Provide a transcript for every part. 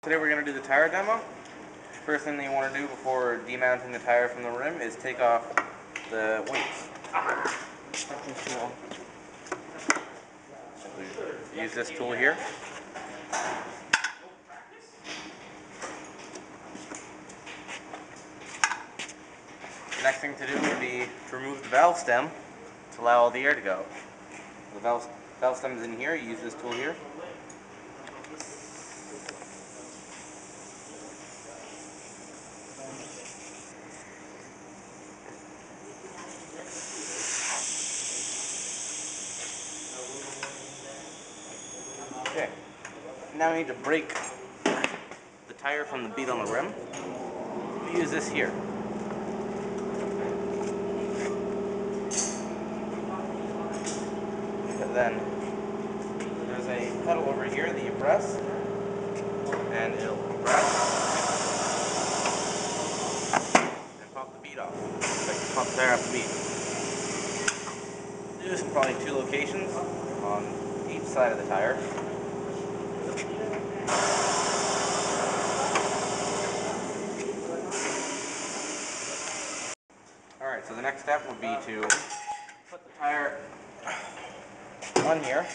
Today we're going to do the tire demo. First thing that you want to do before demounting the tire from the rim is take off the weights. Simply use this tool here. The next thing to do would be to remove the valve stem to allow all the air to go. The valve stem is in here. You use this tool here. Okay. Now we need to break the tire from the bead on the rim. We use this here. And then there's a pedal over here that you press, and it'll compress and pop the bead off. Like pop the tire off the bead. Do this in probably 2 locations on each side of the tire. Alright, so the next step would be to put the tire on here.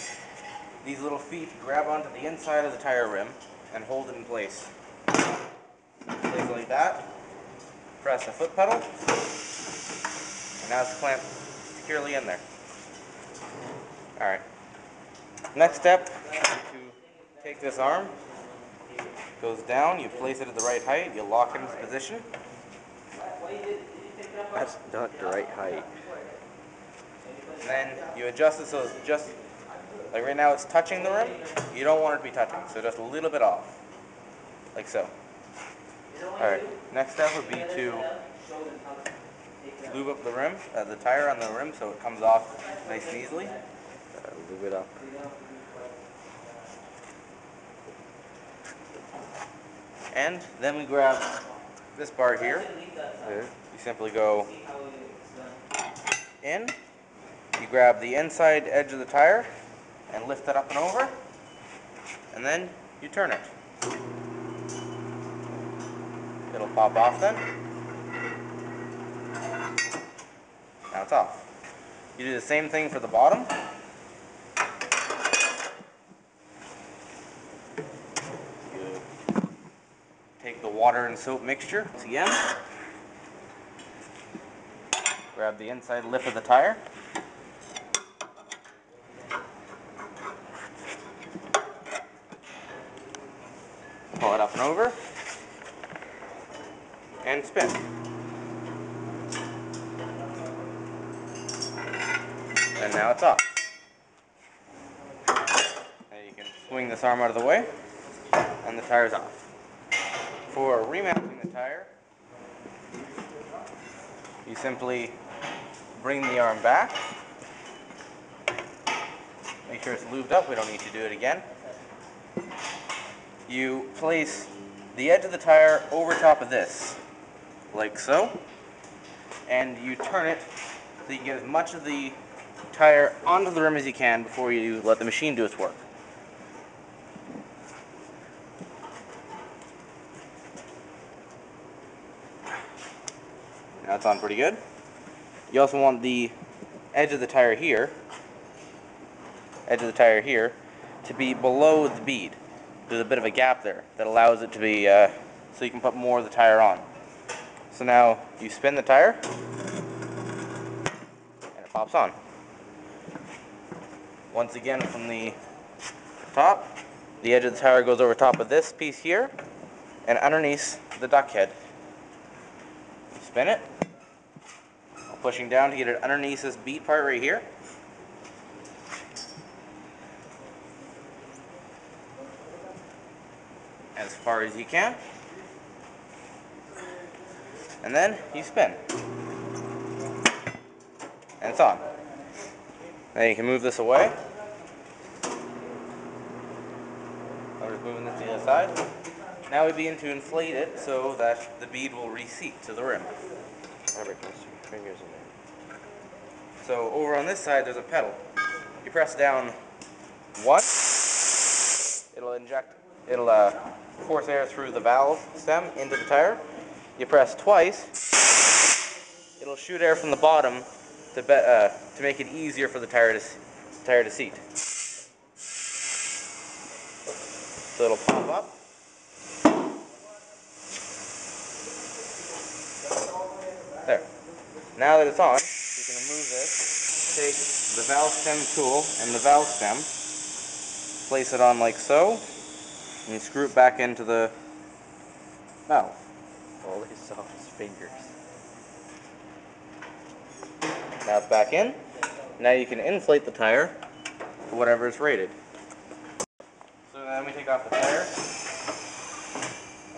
These little feet grab onto the inside of the tire rim and hold it in place. Place it like that. Press the foot pedal, and now it's clamped securely in there. Alright. Next step is to take this arm, goes down, you place it at the right height, you lock it into position. That's not the right height. And then you adjust it so it's just, like right now it's touching the rim. You don't want it to be touching, so just a little bit off. Like so. Alright, next step would be to lube up the rim, the tire on the rim so it comes off nice and easily. Lube it up. And then we grab this bar here. Okay. You simply go in, you grab the inside edge of the tire and lift it up and over, and then you turn it. It'll pop off then. Now it's off. You do the same thing for the bottom. You take the water and soap mixture once again. Grab the inside lip of the tire. Pull it up and over. And spin. And now it's off. Now you can swing this arm out of the way, and the tire's off. For remounting the tire, you simply bring the arm back. Make sure it's lubed up, we don't need to do it again. You place the edge of the tire over top of this, like so, and you turn it so you can get as much of the tire onto the rim as you can before you let the machine do its work. Now it's on pretty good. You also want the edge of the tire here, to be below the bead. There's a bit of a gap there that allows it to be, so you can put more of the tire on. So now you spin the tire, and it pops on. Once again from the top, the edge of the tire goes over top of this piece here, and underneath the duck head. You spin it, pushing down to get it underneath this bead part right here. As far as you can. And then you spin. And it's on. Now you can move this away. I'm just moving this to the other side. Now we begin to inflate it so that the bead will reseat to the rim. Robert, place your fingers in there. So over on this side there's a pedal. You press down once, it'll inject it'll force air through the valve stem into the tire. You press twice, it'll shoot air from the bottom to make it easier for the tire to seat. So it'll pop up. There. Now that it's on, you can remove this, take the valve stem tool and the valve stem, place it on like so, and you screw it back into the valve. All he saw was fingers. Now it's back in. Now you can inflate the tire to whatever it's rated. So then we take off the tire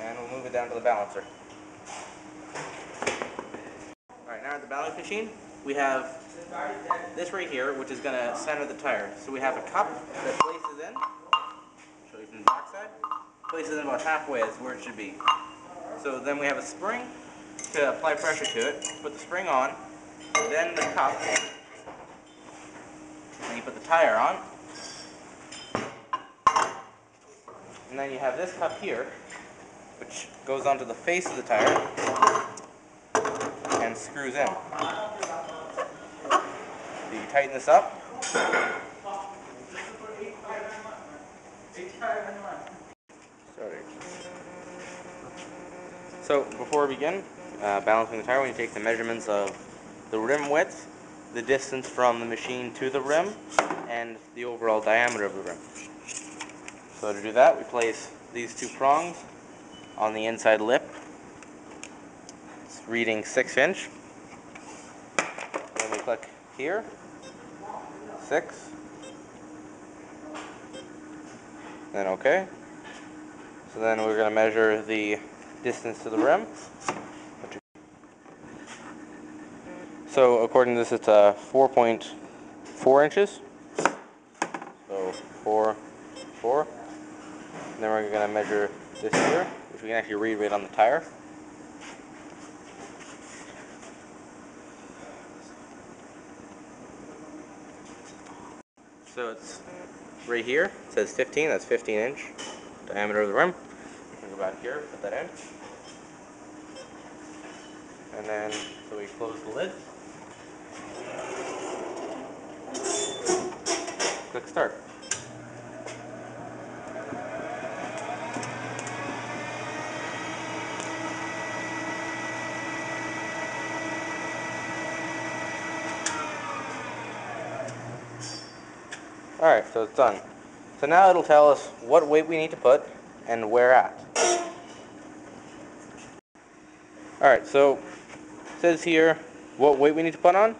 and we'll move it down to the balancer. Alright, now at the balance machine, we have this right here, which is going to center the tire. So we have a cup that places in, show you from the back side, places in about halfway is where it should be. So then we have a spring to apply pressure to it, put the spring on, then the cup, and you put the tire on, and then you have this cup here, which goes onto the face of the tire and screws in. So you tighten this up. Sorry. So before we begin balancing the tire, we take the measurements of the rim width, the distance from the machine to the rim, and the overall diameter of the rim. So to do that, we place these two prongs on the inside lip. It's reading 6 inch. Then we click here, 6. Then OK. So then we're going to measure the distance to the rim. So according to this, it's 4.4 inches. So 4, 4. And then we're going to measure this here, which we can actually read right on the tire. So it's right here. It says 15. That's 15 inch diameter of the rim. We'll go back here, put that in. And then, so we close the lid. Click start. Alright, so it's done. So now it'll tell us what weight we need to put and where at. Alright, so it says here what weight we need to put on,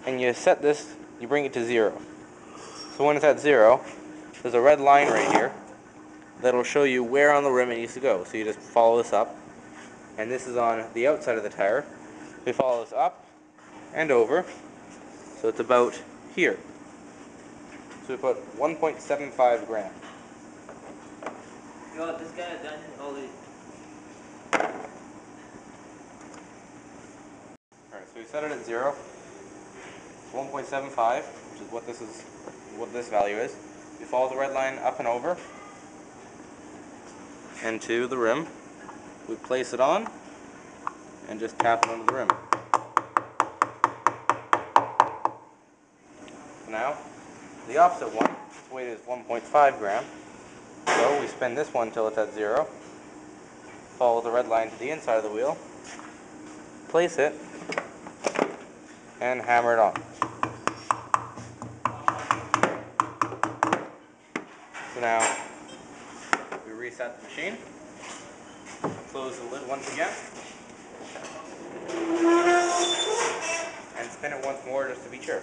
and you set this, you bring it to 0. So when it's at 0, there's a red line right here that'll show you where on the rim it needs to go. So you just follow this up, and this is on the outside of the tire. We follow this up and over, so it's about here. So we put 1.75 grams. No, this guy done all the. Alright, so we set it at 0. 1.75, which is what this value is. We follow the red line up and over and to the rim. We place it on and just tap it onto the rim. Now, the opposite one, its weight is 1.5 grams. So we spin this one till it's at 0. Follow the red line to the inside of the wheel. Place it and hammer it on. So now we reset the machine, close the lid once again, and spin it once more just to be sure.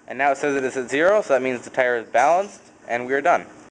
And now it says it is at 0, so that means the tire is balanced, and we're done.